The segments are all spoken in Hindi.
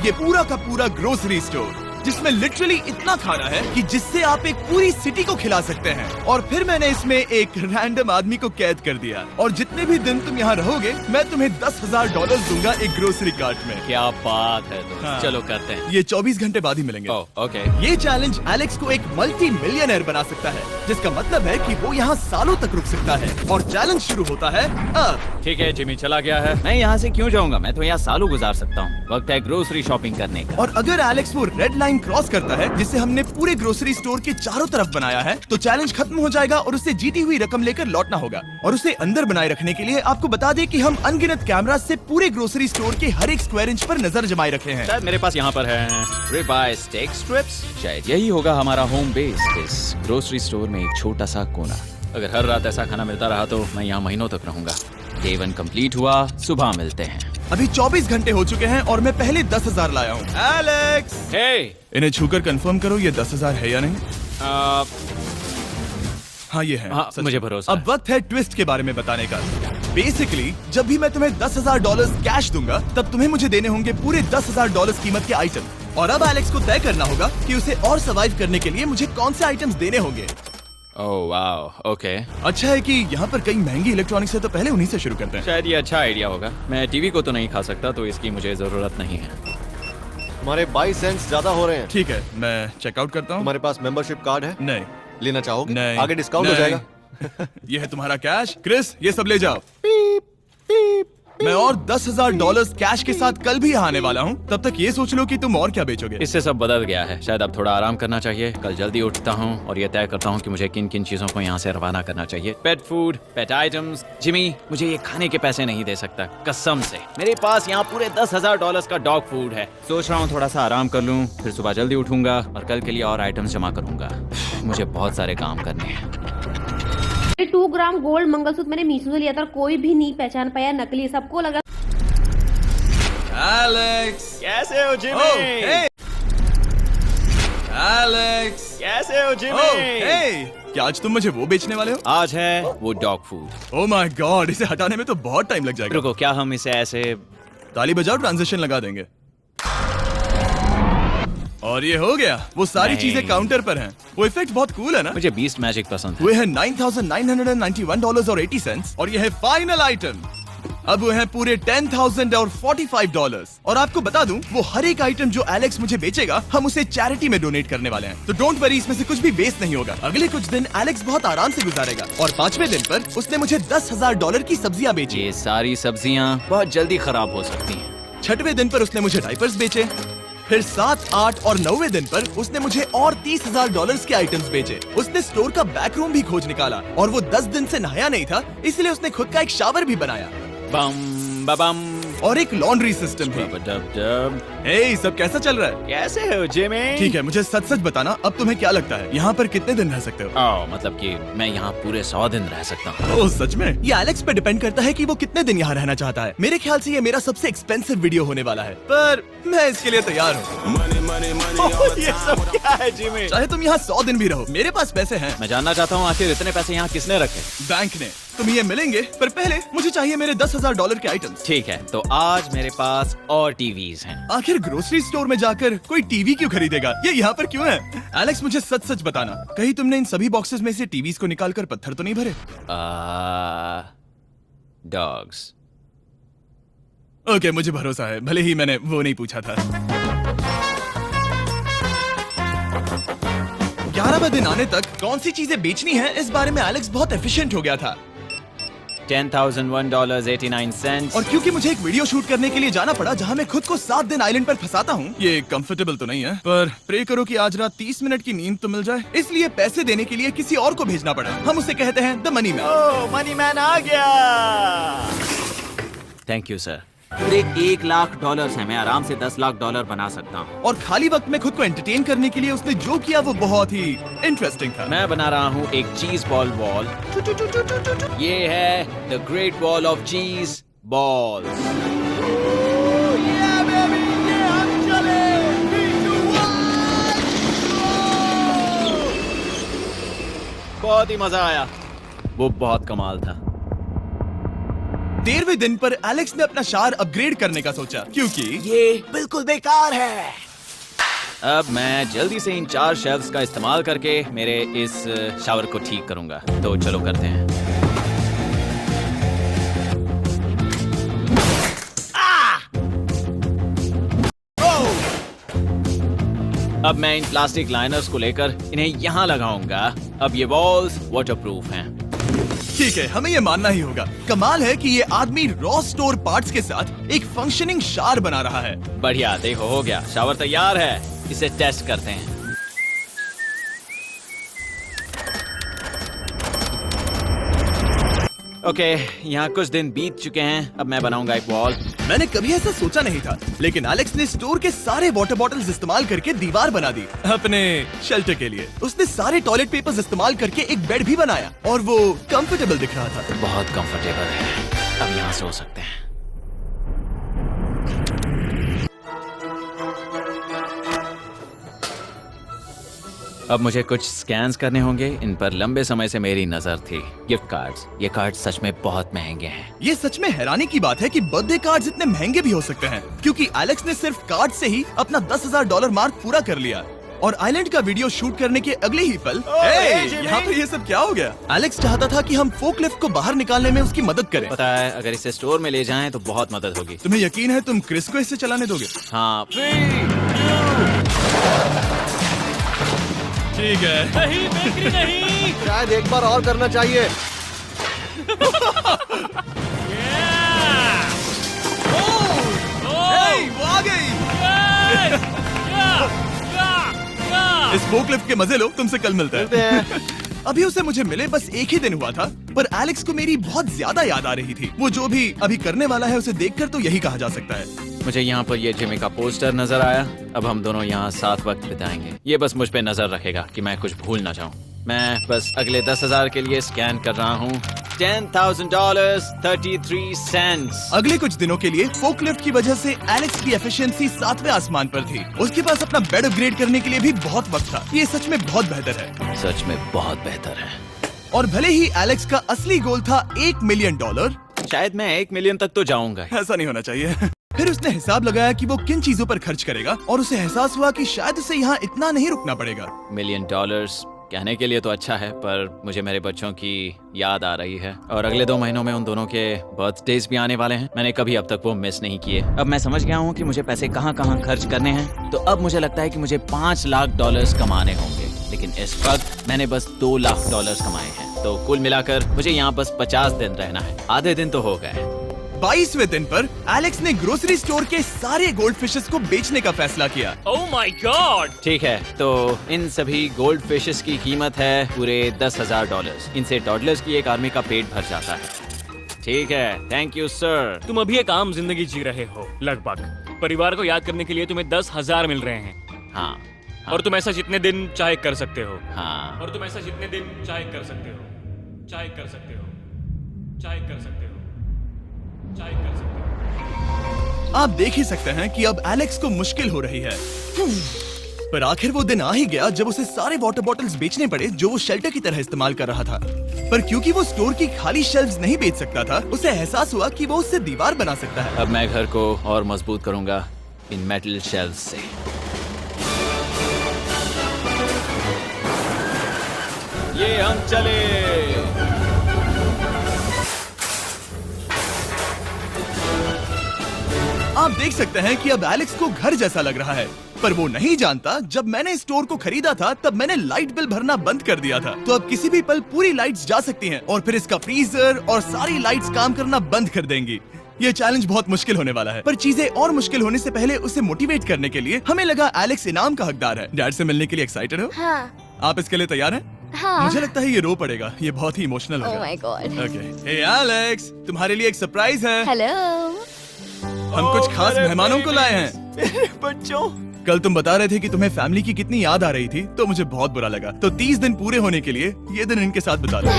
ये पूरा का पूरा ग्रोसरी स्टोर जिसमें लिटरली इतना खाना है कि जिससे आप एक पूरी सिटी को खिला सकते हैं। और फिर मैंने इसमें एक रैंडम आदमी को कैद कर दिया और जितने भी दिन तुम यहाँ रहोगे मैं तुम्हें $10,000 दूंगा एक ग्रोसरी कार्ट में। क्या बात है दोस्त। हाँ। चलो करते हैं। ये 24 घंटे बाद ही मिलेंगे। ओके। ये चैलेंज एलेक्स को एक मल्टी मिलियनर बना सकता है, जिसका मतलब है कि वो यहाँ सालों तक रुक सकता है। और चैलेंज शुरू होता है अब। ठीक है, जिमी चला गया है। मैं यहाँ से क्यों जाऊँगा, मैं तो यहाँ सालों गुजार सकता हूँ। वक्त है ग्रोसरी शॉपिंग करने का। और अगर एलेक्स वो रेड लाइन क्रॉस करता है जिसे हमने पूरे ग्रोसरी स्टोर के चारों तरफ बनाया है, तो चैलेंज खत्म हो जाएगा और उसे जीती हुई रकम लेकर लौटना होगा। और उसे अंदर बनाए रखने के लिए आपको बता दें कि हम अनगिनत कैमरा से पूरे ग्रोसरी स्टोर के हर एक स्क्वायर इंच पर नजर जमाए रखे हैं। शायद मेरे पास यहाँ पर है रिबाई स्टेक स्ट्रिप्स। शायद यही होगा हमारा होम बेस, इस ग्रोसरी स्टोर में एक छोटा सा कोना। अगर हर रात ऐसा खाना मिलता रहा तो मैं यहाँ महीनों तक रहूंगा। डे 1 कंप्लीट हुआ, सुबह मिलते हैं। अभी 24 घंटे हो चुके हैं और मैं पहले 10,000 लाया हूँ। एलेक्स, हे, इन्हें छूकर कंफर्म करो ये 10,000 है या नहीं। हाँ ये है। हाँ, सच मुझे में। भरोसा अब है। वक्त है ट्विस्ट के बारे में बताने का। बेसिकली जब भी मैं तुम्हें $10,000 कैश दूंगा तब तुम्हें मुझे देने होंगे पूरे $10,000 कीमत के आइटम। और अब एलेक्स को तय करना होगा कि उसे और सर्वाइव करने के लिए मुझे कौन से आइटम्स देने होंगे। Oh wow, okay. अच्छा है कि यहाँ पर कई महंगी इलेक्ट्रॉनिक्स है, तो पहले उन्हीं से शुरू करते हैं। शायद ये अच्छा आइडिया होगा। मैं टीवी को तो नहीं खा सकता, तो इसकी मुझे जरूरत नहीं है। हमारे 22 सेंट्स ज्यादा हो रहे हैं। ठीक है, मैं चेकआउट करता हूँ। तुम्हारे पास मेंबरशिप कार्ड है? नहीं। लेना चाहोगे? नहीं। आगे डिस्काउंट हो नहीं। जाएगा। ये है तुम्हारा कैश। क्रिस, ये सब ले जाओ। मैं और $10,000 कैश के साथ कल भी यहाँ आने वाला हूँ। तब तक ये सोच लो कि तुम और क्या बेचोगे। इससे सब बदल गया है। शायद अब थोड़ा आराम करना चाहिए। कल जल्दी उठता हूँ और ये तय करता हूँ कि मुझे किन किन चीजों को यहाँ से रवाना करना चाहिए। पेट फूड, पेट आइटम्स। जिमी मुझे ये खाने के पैसे नहीं दे सकता, कसम से। मेरे पास यहाँ पूरे $10,000 का डॉग फूड है। सोच रहा हूँ थोड़ा सा आराम कर लूँ, फिर सुबह जल्दी उठूंगा और कल के लिए और आइटम्स जमा करूंगा। मुझे बहुत सारे काम करने हैं। 2 ग्राम गोल्ड मंगलसूत्र मैंने मीशो से लिया था, कोई भी नहीं पहचान पाया, नकली। सबको लगा। एलेक्स, कैसे हो जिमी? ओह, हे! एलेक्स, कैसे हो जिमी? ओह, हे! क्या आज तुम मुझे वो बेचने वाले हो? आज है वो dog food. Oh my God, इसे हटाने में तो बहुत टाइम लग जाएगा। रुको, क्या हम इसे ऐसे? ताली बजाओ, ट्रांजिशन लगा देंगे। और ये हो गया। वो सारी नहीं। चीजें काउंटर पर हैं। वो इफेक्ट बहुत कूल है ना? मुझे बीस्ट मैजिक पसंद है। वो है $9,991.80 और ये है फाइनल आइटम। अब वो है पूरे $10,045 और आपको बता दूं, वो हर एक आइटम जो एलेक्स मुझे बेचेगा हम उसे चैरिटी में डोनेट करने वाले हैं। तो डोंट वरी, इसमें से कुछ भी वेस्ट नहीं होगा। अगले कुछ दिन एलेक्स बहुत आराम से गुजारेगा और 5वें दिन पर उसने मुझे $10,000 की सब्जियां बेची। ये सारी सब्जियां बहुत जल्दी खराब हो सकती हैं। 6वें दिन पर उसने मुझे डाइपर्स बेचे। फिर 7, 8 और 9वें दिन पर उसने मुझे और $30,000 के आइटम्स बेचे। उसने स्टोर का बैक रूम भी खोज निकाला और वो 10 दिन से नहाया नहीं था, इसलिए उसने खुद का एक शावर भी बनाया बम बम और एक लॉन्ड्री सिस्टम भी। डब। हे, सब कैसा चल रहा है? कैसे हो जिमी? ठीक है, मुझे सच सच बताना, अब तुम्हें क्या लगता है यहाँ पर कितने दिन रह सकते हो? मतलब कि मैं यहाँ पूरे 100 दिन रह सकता हूँ। ओह सच में? ये एलेक्स पे डिपेंड करता है कि वो कितने दिन यहाँ रहना चाहता है। मेरे ख्याल से ये मेरा सबसे एक्सपेंसिव वीडियो होने वाला है, पर मैं इसके लिए तैयार हूँ। ये सब क्या है जिमी? चाहे तुम यहाँ 100 दिन भी रहो, मेरे पास पैसे हैं। मैं जानना चाहता हूँ आखिर इतने पैसे यहाँ किसने रखे? बैंक ने। तुम्हें ये मिलेंगे, पर पहले मुझे चाहिए मेरे $10,000 के आइटम्स। ठीक है, तो आज मेरे पास और टीवीज हैं। आखिर ग्रोसरी स्टोर में जाकर कोई टीवी क्यों खरीदेगा? ये यहाँ पर क्यों है? एलेक्स, मुझे सच सच बताना, कहीं तुमने इन सभी बॉक्सेस में से टीवीज को निकालकर पत्थर तो नहीं भरे? डॉग्स। ओके, मुझे भरोसा है, भले ही मैंने वो नहीं पूछा था। 11वें दिन आने तक कौन सी चीजें बेचनी है, इस बारे में एलेक्स बहुत एफिशिएंट हो गया था। $10,001.89। और क्योंकि मुझे एक वीडियो शूट करने के लिए जाना पड़ा जहां मैं खुद को 7 दिन आइलैंड पर फंसाता हूं, ये कंफर्टेबल तो नहीं है, पर प्रे करो कि आज रात 30 मिनट की नींद तो मिल जाए। इसलिए पैसे देने के लिए किसी और को भेजना पड़ा। हम उसे कहते हैं the money man. Oh, money man आ गया। Thank you sir. पूरे $1,00,000 है। मैं आराम से $10,00,000 बना सकता हूँ। और खाली वक्त में खुद को एंटरटेन करने के लिए उसने जो किया वो बहुत ही इंटरेस्टिंग था। मैं बना रहा हूँ एक चीज बॉल वॉल। ये है the great wall of cheese ball. बहुत ही मजा आया। वो बहुत कमाल था। 13वें दिन पर एलेक्स ने अपना शावर अपग्रेड करने का सोचा क्योंकि ये बिल्कुल बेकार है। अब मैं जल्दी से इन 4 शेल्फ्स का इस्तेमाल करके मेरे इस शावर को ठीक करूंगा। तो चलो करते हैं। अब मैं इन प्लास्टिक लाइनर्स को लेकर इन्हें यहाँ लगाऊंगा। अब ये वॉल्स वाटरप्रूफ हैं। ठीक है, हमें ये मानना ही होगा। कमाल है कि ये आदमी रॉ स्टोर पार्ट्स के साथ एक फंक्शनिंग शावर बना रहा है। बढ़िया, देखो हो गया, शावर तैयार है। इसे टेस्ट करते हैं। ओके, यहाँ कुछ दिन बीत चुके हैं। अब मैं बनाऊंगा एक वॉल। मैंने कभी ऐसा सोचा नहीं था, लेकिन एलेक्स ने स्टोर के सारे वाटर बॉटल्स इस्तेमाल करके दीवार बना दी अपने शेल्टर के लिए। उसने सारे टॉयलेट पेपर्स इस्तेमाल करके एक बेड भी बनाया और वो कंफर्टेबल दिख रहा था। बहुत कंफर्टेबल है। अब यहाँ सो सकते हैं। अब मुझे कुछ स्कैन्स करने होंगे। इन पर लंबे समय से मेरी नजर थी। Gift cards. ये कार्ड सच में बहुत महंगे हैं। ये सच में हैरानी की बात है कि बर्थडे कार्ड्स इतने महंगे भी हो सकते हैं, क्योंकि एलेक्स ने सिर्फ कार्ड से ही अपना $10,000 मार्क पूरा कर लिया। और आइलैंड का वीडियो शूट करने के अगले ही पल यहाँ पे ये सब क्या हो गया? एलेक्स चाहता था कि हम फोकलिफ्ट को बाहर निकालने में उसकी मदद करें। पता है, अगर इसे स्टोर में ले जाएं तो बहुत मदद होगी। तुम्हें यकीन है तुम क्रिस को इससे चलाने दोगे? हाँ। ठीक है। नहीं, बेकरी नहीं। शायद एक बार और करना चाहिए। वो आ गई। इस फोकलिफ्ट के मजे लो, तुमसे कल मिलते हैं। अभी उसे मुझे मिले बस एक ही दिन हुआ था, पर एलेक्स को मेरी बहुत ज्यादा याद आ रही थी। वो जो भी अभी करने वाला है उसे देखकर तो यही कहा जा सकता है। मुझे यहाँ पर ये जिमी का पोस्टर नजर आया। अब हम दोनों यहाँ साथ वक्त बिताएंगे। ये बस मुझ पे नजर रखेगा कि मैं कुछ भूल ना जाऊँ। मैं बस अगले 10,000 के लिए स्कैन कर रहा हूँ। $10,000 33 सेंट्स। अगले कुछ दिनों के लिए फोकलिफ्ट की वजह से एलेक्स की एफिशिएंसी 7वें आसमान पर थी। उसके पास अपना बेड अपग्रेड करने के लिए भी बहुत वक्त था। ये सच में बहुत बेहतर है। सच में बहुत बेहतर है। और भले ही एलेक्स का असली गोल था $1 मिलियन, शायद मैं 1 मिलियन तक तो जाऊंगा। ऐसा नहीं होना चाहिए। फिर उसने हिसाब लगाया कि वो किन चीजों पर खर्च करेगा और उसे एहसास हुआ कि शायद उसे यहाँ इतना नहीं रुकना पड़ेगा। $1 मिलियन कहने के लिए तो अच्छा है, पर मुझे मेरे बच्चों की याद आ रही है। और अगले 2 महीनों में उन दोनों के बर्थडेज भी आने वाले हैं। मैंने कभी अब तक वो मिस नहीं किए। अब मैं समझ गया हूँ कि मुझे पैसे कहाँ कहाँ खर्च करने हैं। तो अब मुझे लगता है कि मुझे $5 लाख कमाने होंगे। लेकिन इस वक्त मैंने बस $2 लाख कमाए हैं। तो कुल मिलाकर मुझे यहाँ बस 50 दिन रहना है। आधे दिन तो हो गए। 22वें दिन पर एलेक्स ने ग्रोसरी स्टोर के सारे गोल्ड फिशेस को बेचने का फैसला किया। Oh my God. ठीक है, तो इन सभी गोल्ड फिशेस की कीमत है पूरे $10,000। इनसे टॉडलर्स की एक आर्मी का पेट भर जाता है। ठीक है, थैंक यू सर। तुम अभी एक आम जिंदगी जी रहे हो लगभग। परिवार को याद करने के लिए तुम्हें 10,000 मिल रहे हैं। हाँ, और तुम ऐसा जितने दिन चाहे कर सकते हो। हाँ। और तुम ऐसा जितने दिन चाहे कर सकते हो। चाहे कर सकते हो। चाहे कर सकते हो। चाहे कर सकते हो। आप देख ही सकते हैं कि अब एलेक्स को मुश्किल हो रही है। पर आखिर वो दिन आ ही गया जब उसे सारे वाटर बॉटल्स बेचने पड़े जो वो शेल्टर की तरह इस्तेमाल कर रहा था। पर क्योंकि वो स्टोर की खाली शेल्फ्स नहीं बेच सकता था, उसे एहसास हुआ कि वो उससे दीवार बना सकता है। अब मैं घर को और मजबूत करूंगा इन मेटल शेल्फ्स से। ये हम चले। आप देख सकते हैं कि अब एलेक्स को घर जैसा लग रहा है, पर वो नहीं जानता जब मैंने स्टोर को खरीदा था तब मैंने लाइट बिल भरना बंद कर दिया था। तो अब किसी भी पल पूरी लाइट्स जा सकती हैं और फिर इसका फ्रीजर और सारी लाइट्स काम करना बंद कर देंगी। ये चैलेंज बहुत मुश्किल होने वाला है, पर चीजें और मुश्किल होने से पहले उसे मोटिवेट करने के लिए हमें लगा एलेक्स इनाम का हकदार है। डैड से मिलने के लिए एक्साइटेड हो? हाँ। आप इसके लिए तैयार हैं? हाँ। मुझे लगता है ये रो पड़ेगा। ये बहुत ही इमोशनल Oh होगा। my God. Okay, hey Alex, तुम्हारे लिए एक सरप्राइज है। हेलो। हम कुछ खास मेहमानों को लाए हैं। बच्चों, कल तुम बता रहे थे कि तुम्हें फैमिली की कितनी याद आ रही थी, तो मुझे बहुत बुरा लगा। तो 30 दिन पूरे होने के लिए ये दिन इनके साथ बिता लो।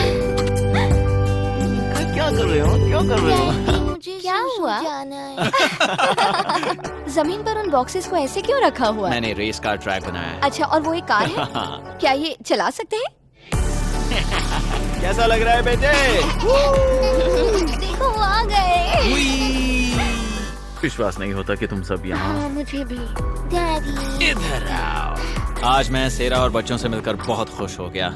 क्या कर रहे हो? क्या कर रहे हो? मुझे क्या हुआ? जमीन पर उन बॉक्सेस को ऐसे क्यों रखा हुआ है? मैंने रेस कार ट्रैक बनाया है। अच्छा, और वो एक कार है? क्या ये चला सकते हैं? कैसा लग रहा है बेटे? देखो आ गए। विश्वास नहीं होता कि तुम सब यहाँ। हाँ, मुझे भी। डैडी। इधर आओ। आज मैं सेरा और बच्चों से मिलकर बहुत खुश हो गया।